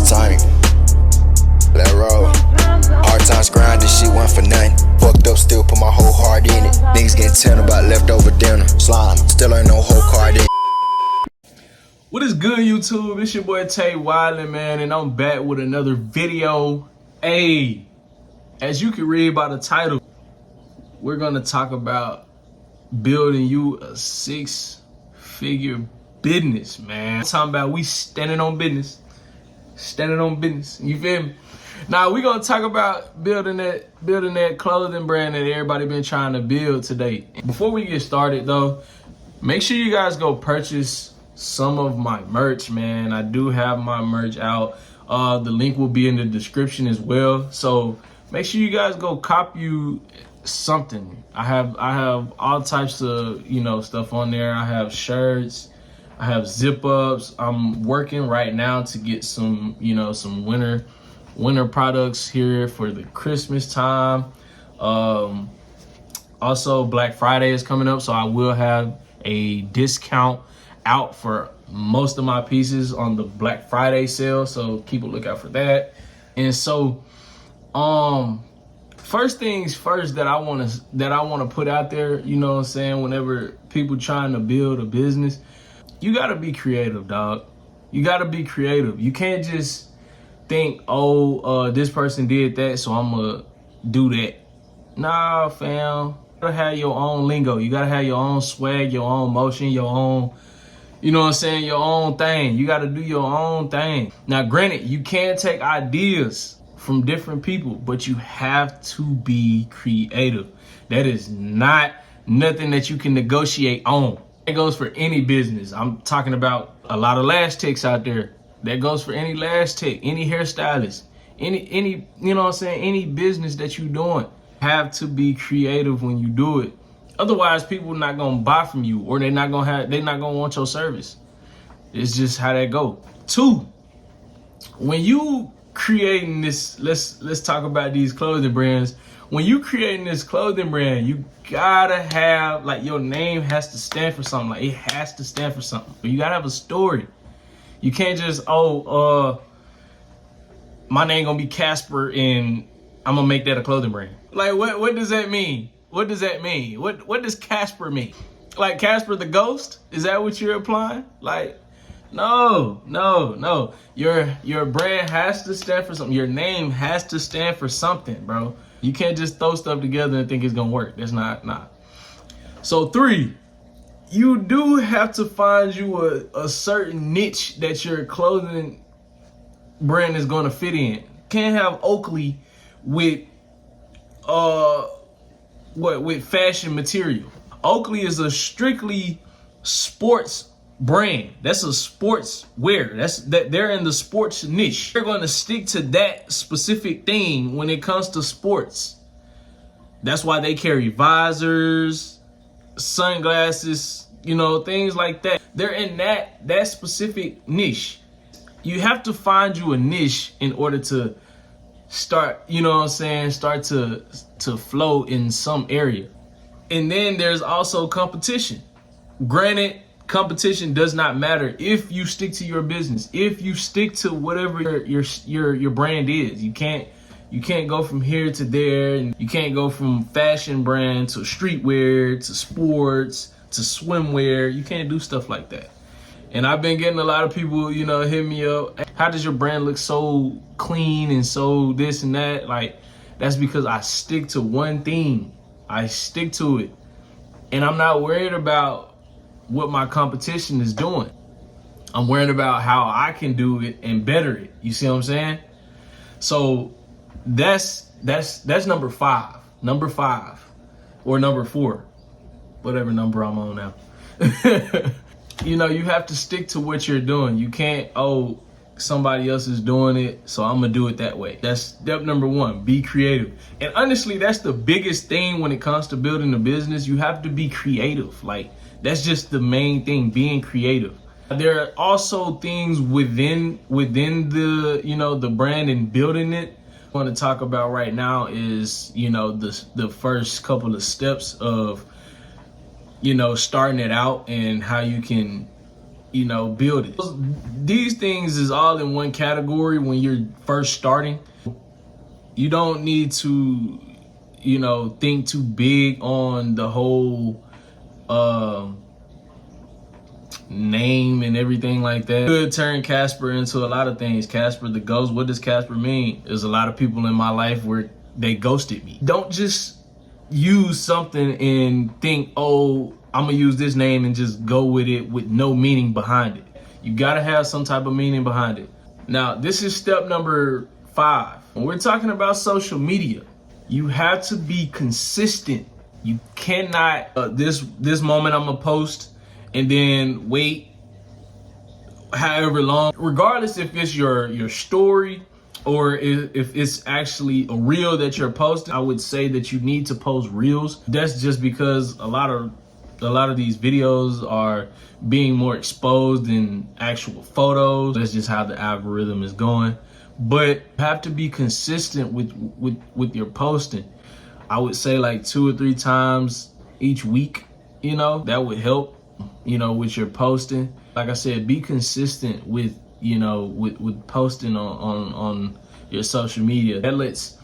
It's time. Let roll. Hard times grinding, shit went for nothing. Fucked up, still put my whole heart in it. Niggas getting 10 about leftover dinner. Slime, still ain't no whole card in it. What is good, YouTube? It's your boy Tay Wildin', man, and I'm back with another video. Hey, as you can read by the title, we're gonna talk about building you a 6-figure business, man. I'm talking about we standing on business. You feel me? Now we gonna talk about building that clothing brand that everybody been trying to build today. Before we get started though, make sure you guys go purchase some of my merch, man. I do have my merch out. The link will be in the description as well. So make sure you guys go cop you something. I have all types of, stuff on there. I have shirts, I have zip ups. I'm working right now to get some, some winter products here for the Christmas time. Also Black Friday is coming up, so I will have a discount out for most of my pieces on the Black Friday sale, so keep a lookout for that. And so first things first that I want to put out there, whenever people trying to build a business, you got to be creative, dog. You got to be creative. You can't just think, this person did that, so I'm gonna do that. Nah, fam. You gotta have your own lingo. You gotta have your own swag, your own motion, your own, your own thing. You gotta do your own thing. Now, granted, you can take ideas from different people, but you have to be creative. That is not nothing that you can negotiate on. It goes for any business. I'm talking about a lot of lash techs out there. That goes for any lash tech, any hairstylist, any any business that you're doing. Have to be creative when you do it. Otherwise, people are not gonna buy from you, or they're not gonna want your service. It's just how that go. 2, when you creating this, let's talk about these clothing brands. When you creating this clothing brand, you gotta have, your name has to stand for something. It has to stand for something. You gotta have a story. You can't just, my name gonna be Casper and I'm gonna make that a clothing brand. What does that mean? What does that mean? What does Casper mean? Like Casper the Ghost? Is that what you're implying? No. Your brand has to stand for something. Your name has to stand for something, bro. You can't just throw stuff together and think it's gonna work. That's not. So 3, you do have to find you a certain niche that your clothing brand is gonna fit in. Can't have Oakley with with fashion material. Oakley is a strictly sports brand. That's a sports wear. They're in the sports niche. They're going to stick to that specific thing when it comes to sports. That's why they carry visors, sunglasses, things like that. They're in that specific niche. You have to find you a niche in order to start, start to flow in some area. And then there's also competition. Granted, competition does not matter if you stick to your business. If you stick to whatever your brand is. You can't go from here to there, and you can't go from fashion brand to streetwear to sports to swimwear. You can't do stuff like that. And I've been getting a lot of people, hit me up. How does your brand look so clean and so this and that? That's because I stick to one thing. I stick to it. And I'm not worried about what my competition is doing. I'm worried about how I can do it and better it. You see what I'm saying? So that's number 5. Number 5 or number 4, whatever number I'm on now. You have to stick to what you're doing. You can't, somebody else is doing it, so I'm gonna do it that way. That's step number 1, be creative. And honestly, that's the biggest thing when it comes to building a business. You have to be creative. That's just the main thing, being creative. There are also things within the, the brand and building it. What I want to talk about right now is, the first couple of steps of, starting it out and how you can you know, build it. These things is all in one category when you're first starting. You don't need to, you know, think too big on the whole name and everything like that. Could turn Casper into a lot of things. Casper the ghost. What does Casper mean? There's a lot of people in my life where they ghosted me. Don't just use something and think, oh, I'm gonna use this name and just go with it with no meaning behind it. You gotta have some type of meaning behind it. Now, this is step number 5. When we're talking about social media, you have to be consistent. You cannot, this moment I'm gonna post and then wait however long, regardless if it's your story or if it's actually a reel that you're posting. I would say that you need to post reels. That's just because a lot of these videos are being more exposed than actual photos. That's just how the algorithm is going. But you have to be consistent with your posting. I would say like 2 or 3 times each week, you know, that would help, you know, with your posting. Like I said, be consistent with, you know, with posting on your social media. That lets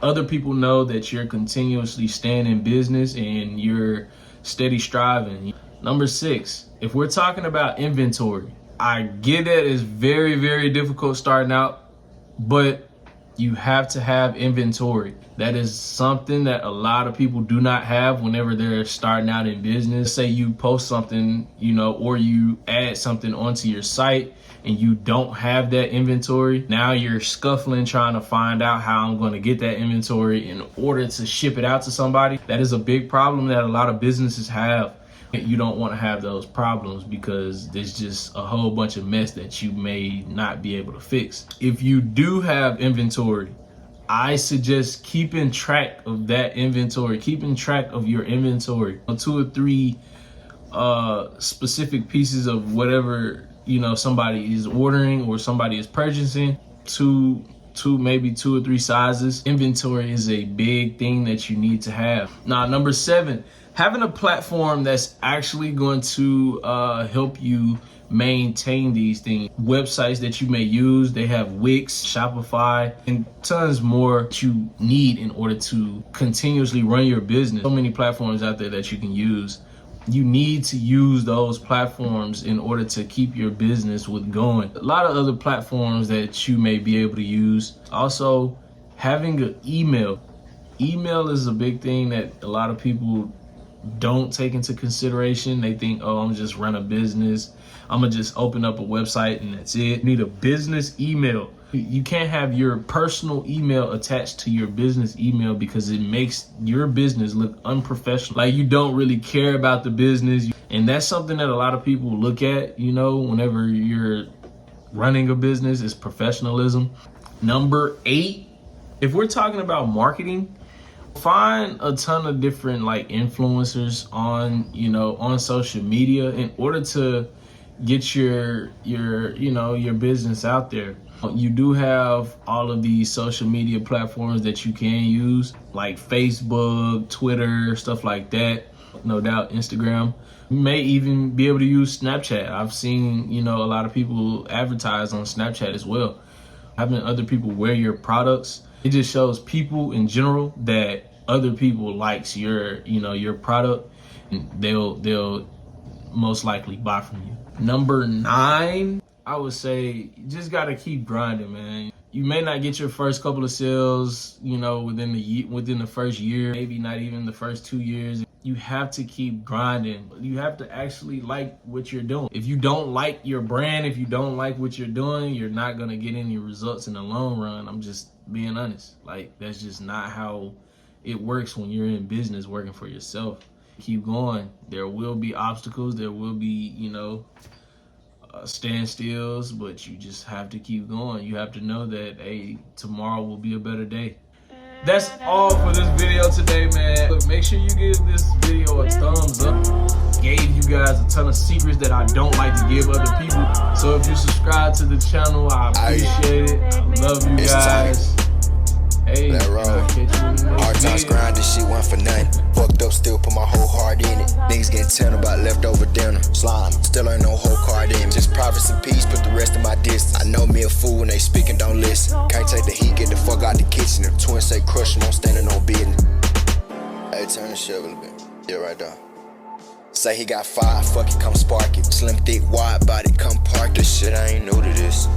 other people know that you're continuously staying in business and you're steady striving. Number 6, if we're talking about inventory, I get that it's very, very difficult starting out, but you have to have inventory. That is something that a lot of people do not have whenever they're starting out in business. Say you post something, you know, or you add something onto your site and you don't have that inventory. Now you're scuffling trying to find out how I'm going to get that inventory in order to ship it out to somebody. That is a big problem that a lot of businesses have. You don't want to have those problems because there's just a whole bunch of mess that you may not be able to fix. If you do have inventory, I suggest keeping track of that inventory, keeping track of your inventory. 2 or 3 specific pieces of whatever, you know, somebody is ordering or somebody is purchasing. Maybe 2 or 3 sizes. Inventory is a big thing that you need to have. Now, number 7, having a platform that's actually going to help you maintain these things. Websites that you may use, they have Wix, Shopify, and tons more that you need in order to continuously run your business. So many platforms out there that you can use. You need to use those platforms in order to keep your business going. A lot of other platforms that you may be able to use. Also, having an email. Email is a big thing that a lot of people don't take into consideration. They think, oh, I'm just run a business. I'm gonna just open up a website and that's it. You need a business email. You can't have your personal email attached to your business email because it makes your business look unprofessional. Like you don't really care about the business. And that's something that a lot of people look at, you know, whenever you're running a business, is professionalism. Number 8, if we're talking about marketing, find a ton of different like influencers on, you know, on social media in order to get your business out there. You do have all of these social media platforms that you can use, like Facebook, Twitter, stuff like that. No doubt Instagram. You may even be able to use Snapchat. I've seen, you know, a lot of people advertise on Snapchat as well. Having other people wear your products, it just shows people in general that other people likes your product, and they'll most likely buy from you. Number 9, I would say you just gotta keep grinding, man. You may not get your first couple of sales, you know, within the first year, maybe not even the first 2 years. You have to keep grinding. You have to actually like what you're doing. If you don't like your brand, if you don't like what you're doing, you're not gonna get any results in the long run. I'm just being honest. Like, that's just not how it works when you're in business working for yourself. Keep going. There will be obstacles. There will be, you know, standstills, but you just have to keep going. You have to know that, hey, tomorrow will be a better day. That's all for this video today, man. Look, make sure you give this video a thumbs up. Gave you guys a ton of secrets that I don't like to give other people. So if you subscribe to the channel, I appreciate it. I love you guys. Hey, I'll catch you in the next video. times grinding, shit went for nothing. Fucked up, still put my whole heart in it. Niggas getting turned about leftover dinner. Slime, still ain't no whole card in me. Just privacy and peace, put the rest of my distance. I know me a fool when they speaking, don't listen. Can't take the heat, get the fuck out the kitchen. If twins say crush them, I'm standing on business. Hey, turn the shit a little bit. Yeah, right there. Say he got 5, fuck it, come spark it. Slim, thick, wide body, come park this shit. I ain't new to this.